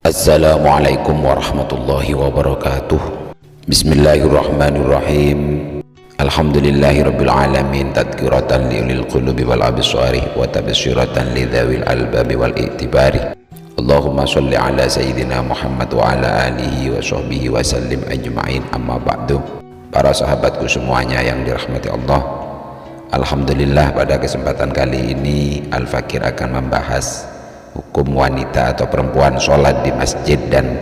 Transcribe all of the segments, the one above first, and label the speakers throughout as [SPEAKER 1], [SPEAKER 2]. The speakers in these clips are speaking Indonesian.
[SPEAKER 1] Assalamualaikum warahmatullahi wabarakatuh. Bismillahirrahmanirrahim. Alhamdulillahirabbil alamin, tadhkiratan liulil qulubi wal absari wa tabsiratan lidzawil albabi wal i'tibari. Allahumma shalli ala sayyidina Muhammad wa ala alihi wa sahbihi wa sallim ajma'in, amma ba'du. Para sahabatku semuanya yang dirahmati Allah, alhamdulillah pada kesempatan kali ini Al-Fakir akan membahas hukum wanita atau perempuan sholat di masjid dan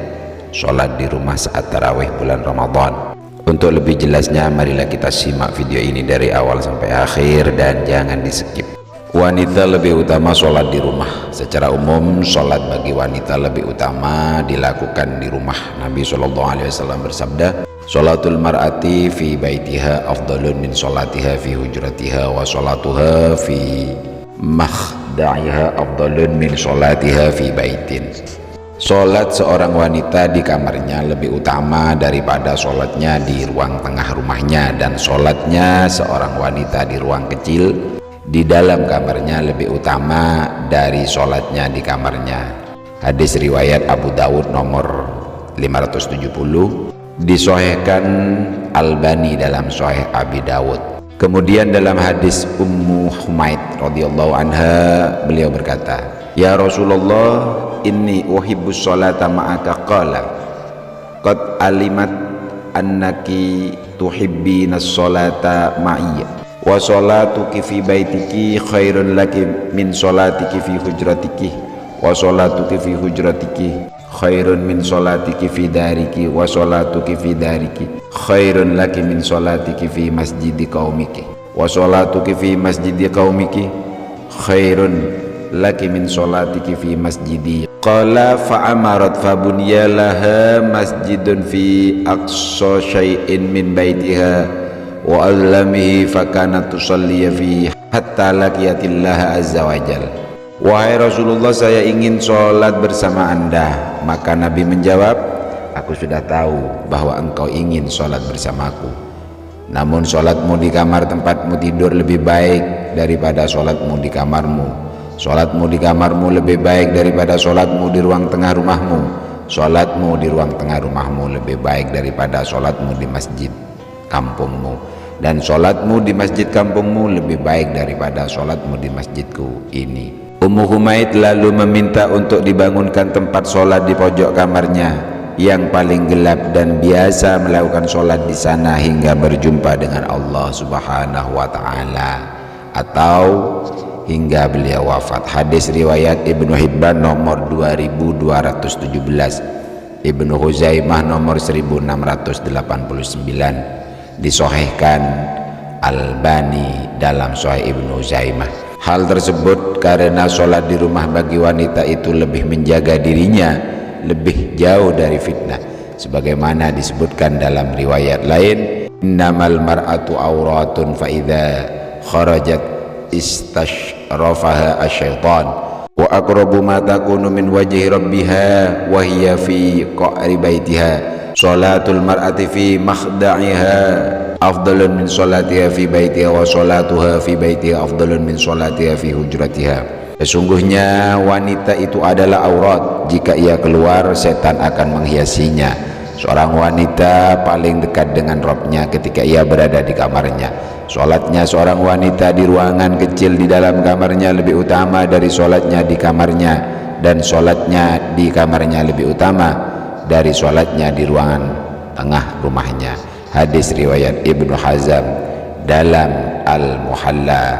[SPEAKER 1] sholat di rumah saat tarawih bulan Ramadan. Untuk lebih jelasnya, marilah kita simak video ini dari awal sampai akhir dan jangan di skip. Wanita lebih utama sholat di rumah. Secara umum, sholat bagi wanita lebih utama dilakukan di rumah. Nabi SAW bersabda, "Sholatul mar'ati fi baitiha afdalun min sholatiha fi hujratiha wa sholatuha fi da'iha afdalun min sholatiha fi baitin." Sholat seorang wanita di kamarnya lebih utama daripada sholatnya di ruang tengah rumahnya, dan sholatnya seorang wanita di ruang kecil di dalam kamarnya lebih utama dari sholatnya di kamarnya. Hadis riwayat Abu Dawud nomor 570, disahihkan Albani dalam Sahih Abi Dawud. Kemudian dalam hadis Ummu Humaid radhiyallahu anha, beliau berkata, "Ya Rasulullah, inni uhibbus sholata ma'aka." Qala, "Qad alimat annaki tuhibbinas sholata ma'iyya wa sholatuki fi baitiki khairun laki min sholatiki fi hujratiki wa sholatuki fi hujratiki khairun min sholatiki fi dariki wa sholatuki fi dariki khairun laki min sholatiki fi masjidi qaumiki wa sholatuki fi masjidi qaumiki khairun laki min sholatiki fi masjidi." Qala fa'amarat fabuniya laha masjidun fi aqsa syai'in min baitiha wa allamihi fakanat tusalliya fi hatta laqiyatillaha azza wa jalla. "Wahai Rasulullah, saya ingin sholat bersama Anda." Maka Nabi menjawab, "Aku sudah tahu bahwa engkau ingin sholat bersamaku. Namun sholatmu di kamar tempatmu tidur lebih baik daripada sholatmu di kamarmu. Sholatmu di kamarmu lebih baik daripada sholatmu di ruang tengah rumahmu. Sholatmu di ruang tengah rumahmu lebih baik daripada sholatmu di masjid kampungmu. Dan sholatmu di masjid kampungmu lebih baik daripada sholatmu di masjidku ini." Ummu Humaid lalu meminta untuk dibangunkan tempat sholat di pojok kamarnya yang paling gelap dan biasa melakukan sholat di sana hingga berjumpa dengan Allah Subhanahu wa Ta'ala, atau hingga beliau wafat. Hadis riwayat Ibnu Hibban nomor 2217, Ibnu Huzaimah nomor 1689, disahihkan Albani dalam Sahih Ibnu Huzaimah. Hal tersebut karena sholat di rumah bagi wanita itu lebih menjaga dirinya lebih jauh dari fitnah, sebagaimana disebutkan dalam riwayat lain, "Innamal mar'atu auratun fa idza kharajat istashrafaha asyaitan wa aqrabu ma takunu min wajhi rabbiha wa hiya fi qa'ri baitiha sholatul mar'ati fi makhda'iha afdalun min sholatiha fi baitiha wa sholatuha fi baitiha afdalun min sholatiha fi hujratiha." Sesungguhnya wanita itu adalah aurat. Jika ia keluar, setan akan menghiasinya. Seorang wanita paling dekat dengan Rabbnya ketika ia berada di kamarnya. Sholatnya seorang wanita di ruangan kecil di dalam kamarnya lebih utama dari sholatnya di kamarnya, dan sholatnya di kamarnya lebih utama dari sholatnya di ruangan tengah rumahnya. Hadis riwayat Ibnu Hazm dalam Al-Muhalla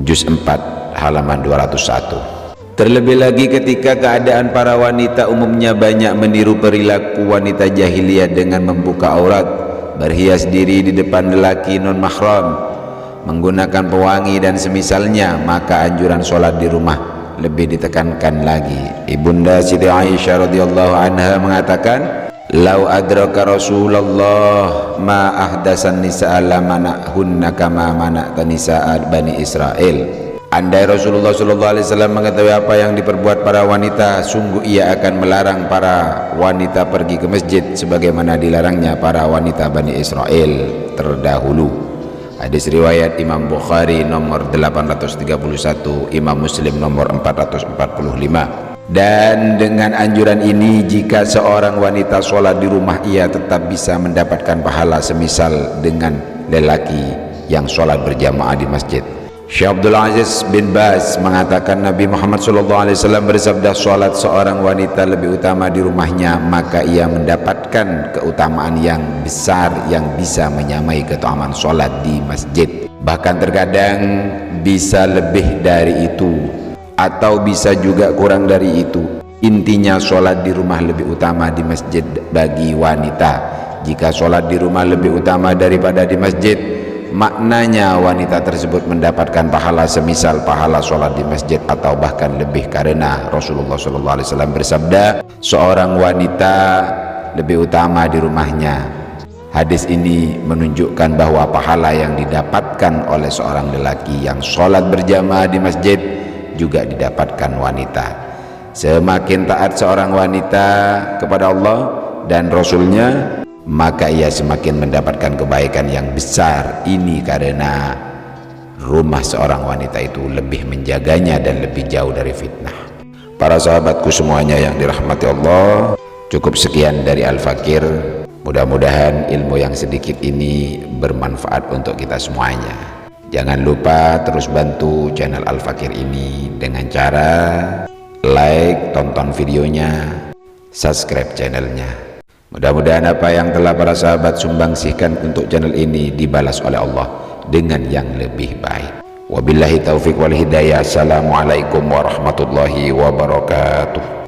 [SPEAKER 1] juz 4 halaman 201. Terlebih lagi ketika keadaan para wanita umumnya banyak meniru perilaku wanita jahiliyah dengan membuka aurat, berhias diri di depan lelaki non mahram, menggunakan pewangi dan semisalnya, maka anjuran sholat di rumah lebih ditekankan lagi. Ibunda Siti Aisyah radhiyallahu anha mengatakan, "Lau adraka Rasulullah ma ahdasan nisa'a lamana'hunna kama mana'ta nisa'a Bani Israel." Andai Rasulullah SAW mengetahui apa yang diperbuat para wanita, sungguh ia akan melarang para wanita pergi ke masjid sebagaimana dilarangnya para wanita Bani Israel terdahulu. Hadis riwayat Imam Bukhari nomor 831, Imam Muslim nomor 445. Dan dengan anjuran ini, jika seorang wanita sholat di rumah, ia tetap bisa mendapatkan pahala semisal dengan lelaki yang sholat berjamaah di masjid. Syekh Abdul Aziz bin Baz mengatakan Nabi Muhammad SAW bersabda, sholat seorang wanita lebih utama di rumahnya, maka ia mendapatkan keutamaan yang besar yang bisa menyamai keutamaan sholat di masjid. Bahkan terkadang bisa lebih dari itu, atau bisa juga kurang dari itu. Intinya sholat di rumah lebih utama di masjid bagi wanita. Jika sholat di rumah lebih utama daripada di masjid, maknanya wanita tersebut mendapatkan pahala semisal pahala sholat di masjid atau bahkan lebih, karena Rasulullah SAW bersabda, seorang wanita lebih utama di rumahnya. Hadis ini menunjukkan bahwa pahala yang didapatkan oleh seorang lelaki yang sholat berjamaah di masjid juga didapatkan wanita. Semakin taat seorang wanita kepada Allah dan Rasulnya, maka ia semakin mendapatkan kebaikan yang besar. Ini karena rumah seorang wanita itu lebih menjaganya dan lebih jauh dari fitnah. Para sahabatku semuanya yang dirahmati Allah, cukup sekian dari Al-Fakir. Mudah-mudahan ilmu yang sedikit ini bermanfaat untuk kita semuanya. Jangan lupa terus bantu channel Al-Fakir ini dengan cara like, tonton videonya, subscribe channelnya. Mudah-mudahan apa yang telah para sahabat sumbangsihkan untuk channel ini dibalas oleh Allah dengan yang lebih baik. Wabillahi taufiq wal hidayah. Assalamualaikum warahmatullahi wabarakatuh.